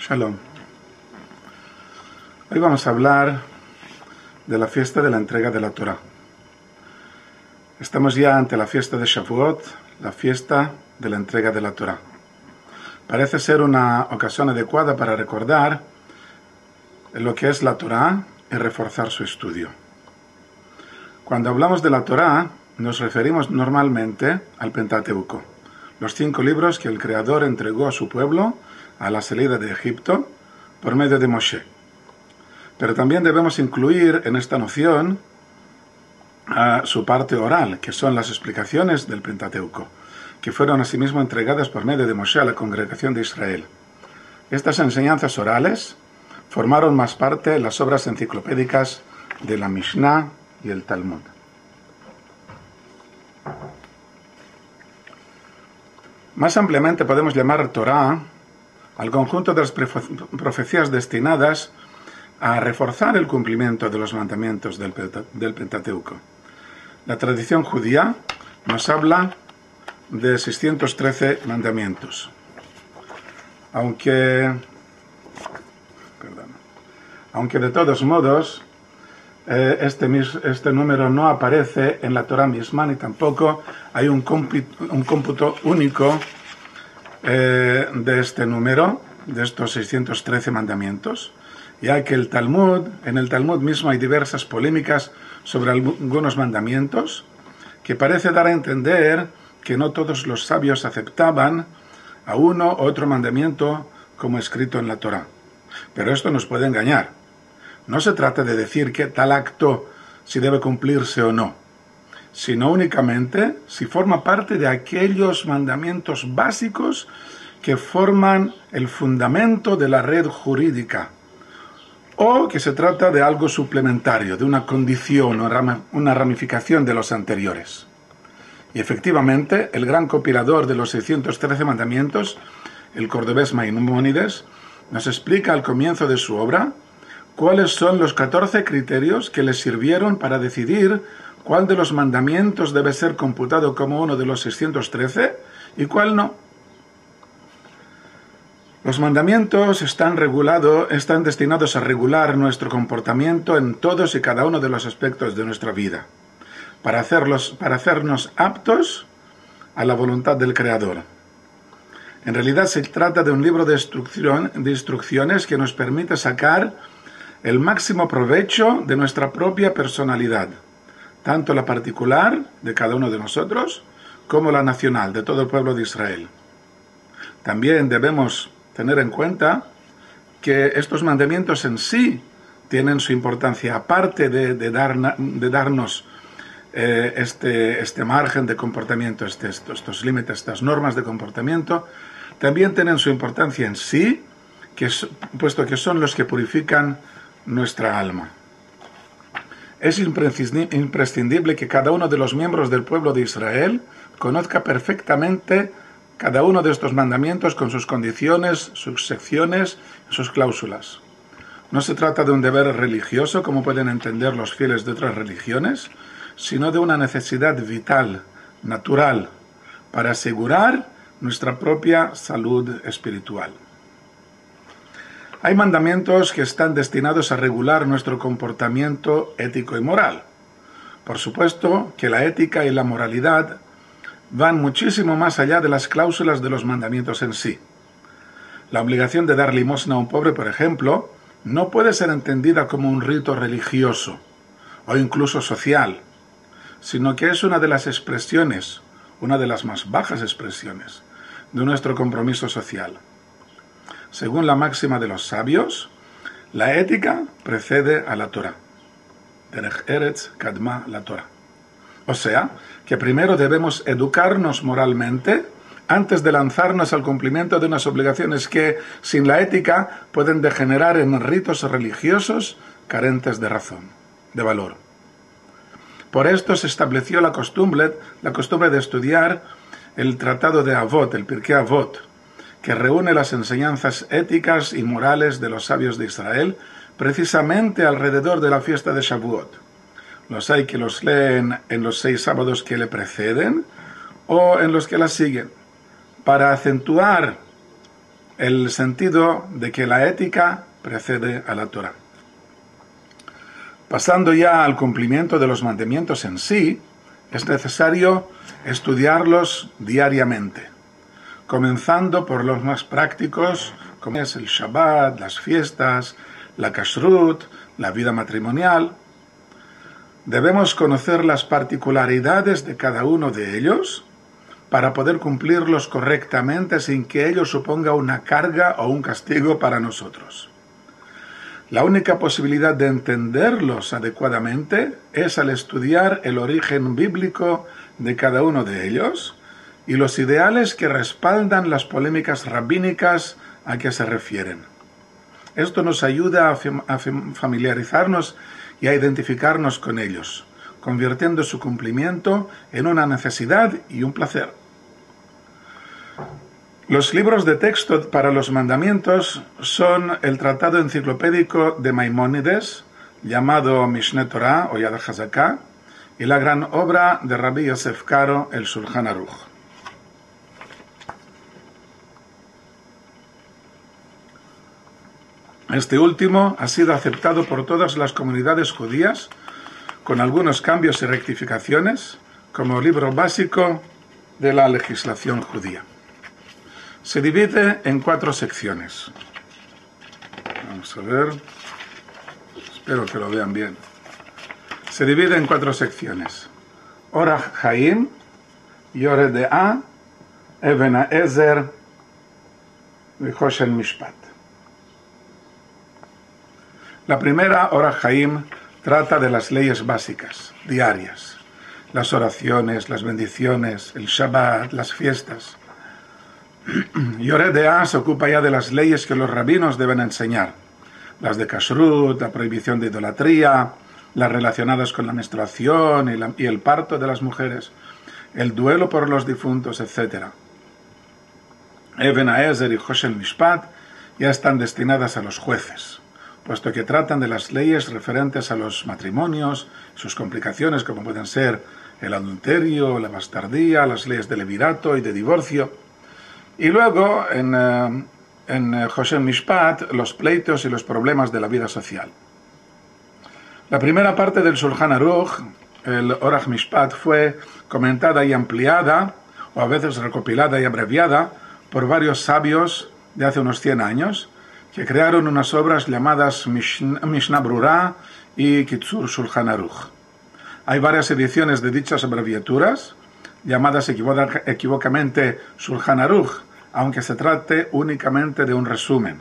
Shalom. Hoy vamos a hablar de la fiesta de la entrega de la Torá. Estamos ya ante la fiesta de Shavuot, la fiesta de la entrega de la Torá. Parece ser una ocasión adecuada para recordar lo que es la Torá y reforzar su estudio. Cuando hablamos de la Torá, nos referimos normalmente al Pentateuco, los 5 libros que el Creador entregó a su pueblo a la salida de Egipto por medio de Moshe. Pero también debemos incluir en esta noción su parte oral, que son las explicaciones del Pentateuco, que fueron asimismo entregadas por medio de Moshe a la congregación de Israel. Estas enseñanzas orales formaron más parte de las obras enciclopédicas de la Mishnah y el Talmud. Más ampliamente podemos llamar Torá al conjunto de las profecías destinadas a reforzar el cumplimiento de los mandamientos del Pentateuco. La tradición judía nos habla de 613 mandamientos. Aunque de todos modos, este número no aparece en la Torá misma, ni tampoco hay un cómputo único de este número, de estos 613 mandamientos, ya que en el Talmud mismo hay diversas polémicas sobre algunos mandamientos, que parece dar a entender que no todos los sabios aceptaban a uno u otro mandamiento como escrito en la Torá. Pero esto nos puede engañar. No se trata de decir que tal acto si debe cumplirse o no, sino únicamente si forma parte de aquellos mandamientos básicos que forman el fundamento de la red jurídica, o que se trata de algo suplementario, de una condición o una ramificación de los anteriores. Y efectivamente, el gran compilador de los 613 mandamientos, el cordobés Maimónides, nos explica al comienzo de su obra cuáles son los 14 criterios que le sirvieron para decidir cuál de los mandamientos debe ser computado como uno de los 613 y cuál no. Los mandamientos están destinados a regular nuestro comportamiento en todos y cada uno de los aspectos de nuestra vida, para hacernos aptos a la voluntad del Creador. En realidad se trata de un libro de instrucciones que nos permite sacar el máximo provecho de nuestra propia personalidad, tanto la particular de cada uno de nosotros, como la nacional de todo el pueblo de Israel. También debemos tener en cuenta que estos mandamientos en sí tienen su importancia, aparte de darnos este margen de comportamiento, estos límites, estas normas de comportamiento, también tienen su importancia en sí, puesto que son los que purifican nuestra alma. Es imprescindible que cada uno de los miembros del pueblo de Israel conozca perfectamente cada uno de estos mandamientos con sus condiciones, sus secciones, sus cláusulas. No se trata de un deber religioso, como pueden entender los fieles de otras religiones, sino de una necesidad vital, natural, para asegurar nuestra propia salud espiritual. Hay mandamientos que están destinados a regular nuestro comportamiento ético y moral. Por supuesto que la ética y la moralidad van muchísimo más allá de las cláusulas de los mandamientos en sí. La obligación de dar limosna a un pobre, por ejemplo, no puede ser entendida como un rito religioso o incluso social, sino que es una de las expresiones, una de las más bajas expresiones, de nuestro compromiso social. Según la máxima de los sabios, la ética precede a la Torá. Derech Eretz Kadma la Torá. O sea, que primero debemos educarnos moralmente antes de lanzarnos al cumplimiento de unas obligaciones que, sin la ética, pueden degenerar en ritos religiosos carentes de razón, de valor. Por esto se estableció la costumbre de estudiar el Tratado de Avot, el Pirkei Avot, que reúne las enseñanzas éticas y morales de los sabios de Israel, precisamente alrededor de la fiesta de Shavuot. Los hay que los leen en los 6 sábados que le preceden o en los que la siguen, para acentuar el sentido de que la ética precede a la Torá. Pasando ya al cumplimiento de los mandamientos en sí, es necesario estudiarlos diariamente, comenzando por los más prácticos, como es el Shabbat, las fiestas, la Kashrut, la vida matrimonial. Debemos conocer las particularidades de cada uno de ellos para poder cumplirlos correctamente sin que ello suponga una carga o un castigo para nosotros. La única posibilidad de entenderlos adecuadamente es al estudiar el origen bíblico de cada uno de ellos y los ideales que respaldan las polémicas rabínicas a que se refieren. Esto nos ayuda a familiarizarnos y a identificarnos con ellos, convirtiendo su cumplimiento en una necesidad y un placer. Los libros de texto para los mandamientos son el tratado enciclopédico de Maimónides, llamado Mishneh Torah o Yad HaZaká, y la gran obra de Rabbi Yosef Karo, el Shulchan Aruch. Este último ha sido aceptado por todas las comunidades judías, con algunos cambios y rectificaciones, como libro básico de la legislación judía. Se divide en 4 secciones. Vamos a ver. Espero que lo vean bien. Se divide en 4 secciones. Orach Chaim, Yoreh De'ah, Even HaEzer y Choshen Mishpat. La primera, Orach Chaim, trata de las leyes básicas, diarias. Las oraciones, las bendiciones, el Shabbat, las fiestas. Yoreh De'ah se ocupa ya de las leyes que los rabinos deben enseñar, las de Kashrut, la prohibición de idolatría, las relacionadas con la menstruación y el parto de las mujeres, el duelo por los difuntos, etc. Even HaEzer y Choshen Mishpat ya están destinadas a los jueces, puesto que tratan de las leyes referentes a los matrimonios, sus complicaciones como pueden ser el adulterio, la bastardía, las leyes de levirato y de divorcio. Y luego, en Choshen Mishpat, los pleitos y los problemas de la vida social. La primera parte del Shulchan Aruch, el Orach Mishpat, fue comentada y ampliada, o a veces recopilada y abreviada, por varios sabios de hace unos 100 años, que crearon unas obras llamadas Mishnah Brura y Kitzur Shulchan Aruch. Hay varias ediciones de dichas abreviaturas, llamadas equivocamente Shulchan Aruch, aunque se trate únicamente de un resumen.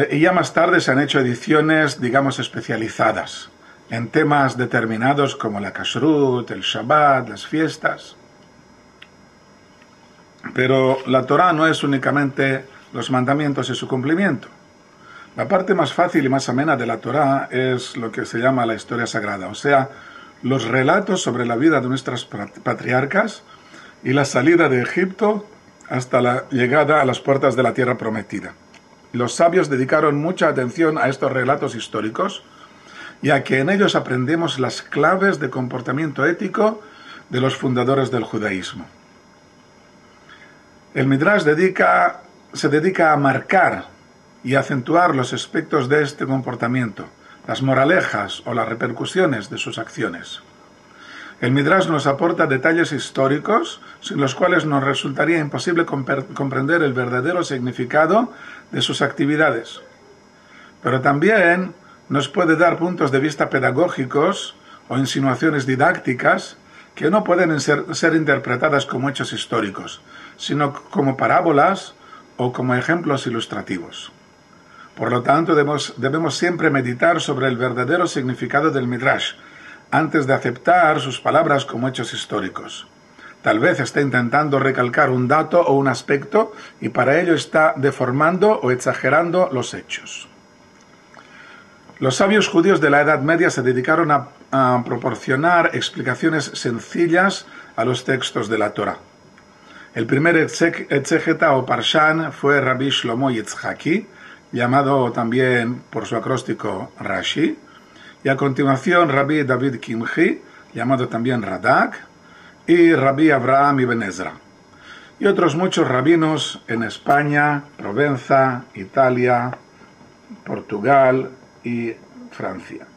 Y ya más tarde se han hecho ediciones, digamos, especializadas, en temas determinados como la Kashrut, el Shabbat, las fiestas. Pero la Torá no es únicamente los mandamientos y su cumplimiento. La parte más fácil y más amena de la Torá es lo que se llama la historia sagrada, o sea, los relatos sobre la vida de nuestras patriarcas y la salida de Egipto hasta la llegada a las puertas de la tierra prometida. Los sabios dedicaron mucha atención a estos relatos históricos, ya que en ellos aprendemos las claves de comportamiento ético de los fundadores del judaísmo. El Midrash se dedica a marcar y acentuar los aspectos de este comportamiento, las moralejas o las repercusiones de sus acciones. El Midrash nos aporta detalles históricos sin los cuales nos resultaría imposible comprender el verdadero significado de sus actividades. Pero también nos puede dar puntos de vista pedagógicos o insinuaciones didácticas que no pueden ser interpretadas como hechos históricos, sino como parábolas o como ejemplos ilustrativos. Por lo tanto, debemos siempre meditar sobre el verdadero significado del Midrash, antes de aceptar sus palabras como hechos históricos. Tal vez esté intentando recalcar un dato o un aspecto y para ello está deformando o exagerando los hechos. Los sabios judíos de la Edad Media se dedicaron a proporcionar explicaciones sencillas a los textos de la Torá. El primer exégeta o parshan fue Rabbi Shlomo Yitzhaki, llamado también por su acróstico Rashi, y a continuación Rabbi David Kimchi, llamado también Radak, y Rabbi Abraham Ibn Ezra. y otros muchos rabinos en España, Provenza, Italia, Portugal y Francia.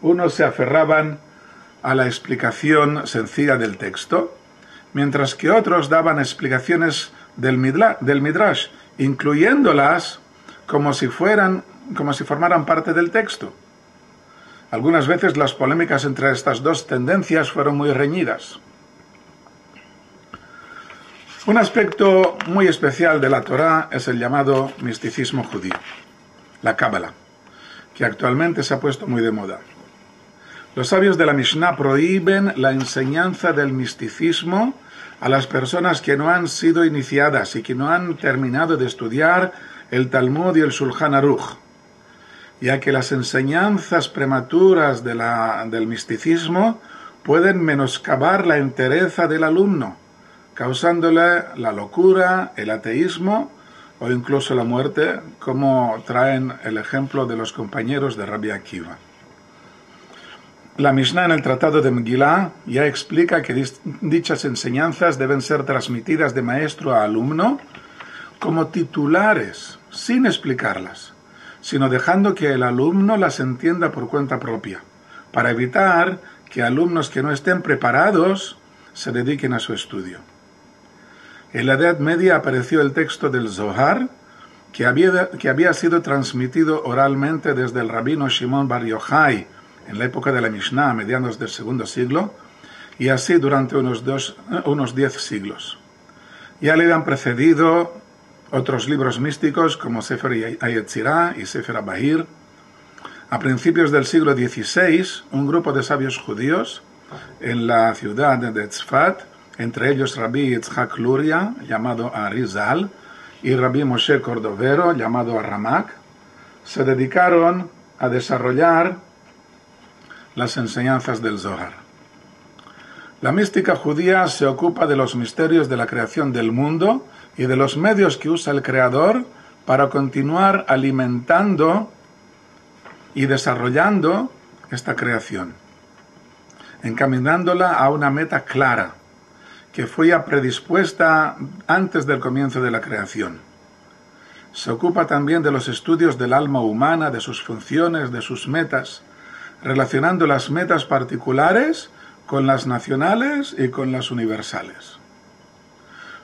Unos se aferraban a la explicación sencilla del texto, mientras que otros daban explicaciones del Midrash, incluyéndolas como si formaran parte del texto. Algunas veces las polémicas entre estas dos tendencias fueron muy reñidas. Un aspecto muy especial de la Torá es el llamado misticismo judío, la Cábala, que actualmente se ha puesto muy de moda. Los sabios de la Mishnah prohíben la enseñanza del misticismo a las personas que no han sido iniciadas y que no han terminado de estudiar el Talmud y el Shulchan Aruch, ya que las enseñanzas prematuras del misticismo pueden menoscabar la entereza del alumno, causándole la locura, el ateísmo o incluso la muerte, como traen el ejemplo de los compañeros de Rabbi Akiva. La Mishnah en el Tratado de Megilá ya explica que dichas enseñanzas deben ser transmitidas de maestro a alumno como titulares, sin explicarlas, sino dejando que el alumno las entienda por cuenta propia, para evitar que alumnos que no estén preparados se dediquen a su estudio. En la Edad Media apareció el texto del Zohar, que había sido transmitido oralmente desde el rabino Shimon Bar Yochai en la época de la Mishnah, a mediados del segundo siglo, y así durante unos 10 siglos. Ya le habían precedido otros libros místicos como Sefer Hayetzirah y Sefer Abahir. A principios del siglo XVI, un grupo de sabios judíos en la ciudad de Tzfat, entre ellos Rabbi Yitzhak Luria, llamado Arizal, y Rabbi Moshe Cordovero, llamado Ramak, se dedicaron a desarrollar las enseñanzas del Zohar. La mística judía se ocupa de los misterios de la creación del mundo y de los medios que usa el Creador para continuar alimentando y desarrollando esta creación, encaminándola a una meta clara, que fue ya predispuesta antes del comienzo de la creación. Se ocupa también de los estudios del alma humana, de sus funciones, de sus metas, relacionando las metas particulares con las nacionales y con las universales.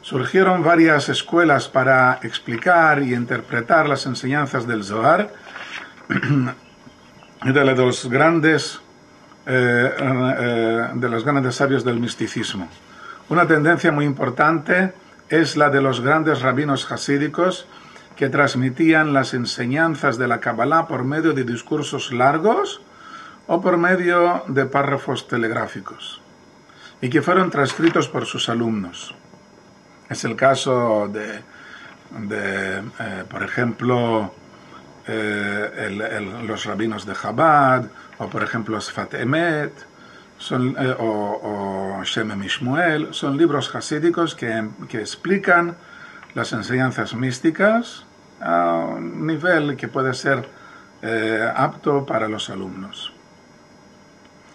Surgieron varias escuelas para explicar y interpretar las enseñanzas del Zohar de los grandes sabios del misticismo. Una tendencia muy importante es la de los grandes rabinos hasídicos que transmitían las enseñanzas de la Kabbalah por medio de discursos largos o por medio de párrafos telegráficos, y que fueron transcritos por sus alumnos. Es el caso por ejemplo, los rabinos de Chabad, o por ejemplo Sfat Emet, o Shem Mishmuel. Son libros hasídicos que explican las enseñanzas místicas a un nivel que puede ser apto para los alumnos.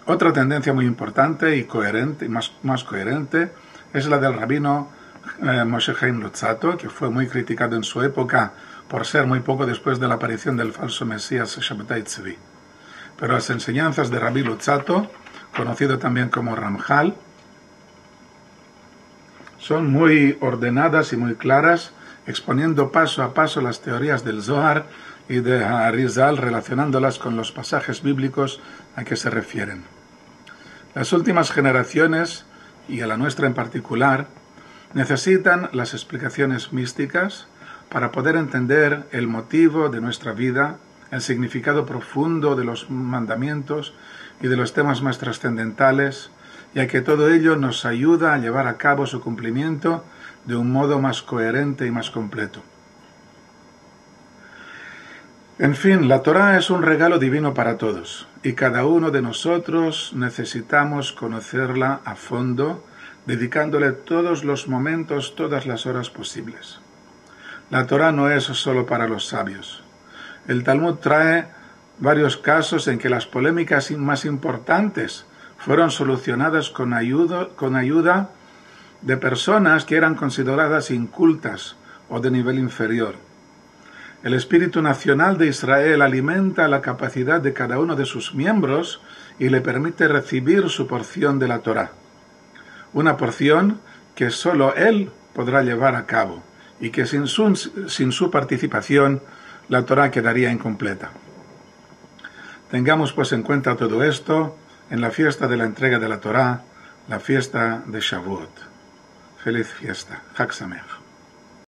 Otra tendencia muy importante y coherente, más coherente, es la del rabino Moshe Chaim Luzzatto, que fue muy criticado en su época por ser muy poco después de la aparición del falso Mesías Shabbatai Tzvi. Pero las enseñanzas de Rabbi Luzzatto, conocido también como Ramjal, son muy ordenadas y muy claras, exponiendo paso a paso las teorías del Zohar y de Arizal, relacionándolas con los pasajes bíblicos a que se refieren. Las últimas generaciones, y a la nuestra en particular, necesitan las explicaciones místicas para poder entender el motivo de nuestra vida, el significado profundo de los mandamientos y de los temas más trascendentales, ya que todo ello nos ayuda a llevar a cabo su cumplimiento de un modo más coherente y más completo. En fin, la Torá es un regalo divino para todos, y cada uno de nosotros necesitamos conocerla a fondo, dedicándole todos los momentos, todas las horas posibles. La Torá no es solo para los sabios. El Talmud trae varios casos en que las polémicas más importantes fueron solucionadas con ayuda de personas que eran consideradas incultas o de nivel inferior. El espíritu nacional de Israel alimenta la capacidad de cada uno de sus miembros y le permite recibir su porción de la Torá. Una porción que sólo él podrá llevar a cabo y que sin su participación la Torá quedaría incompleta. Tengamos pues en cuenta todo esto en la fiesta de la entrega de la Torá, la fiesta de Shavuot. Feliz fiesta. Chag Sameach.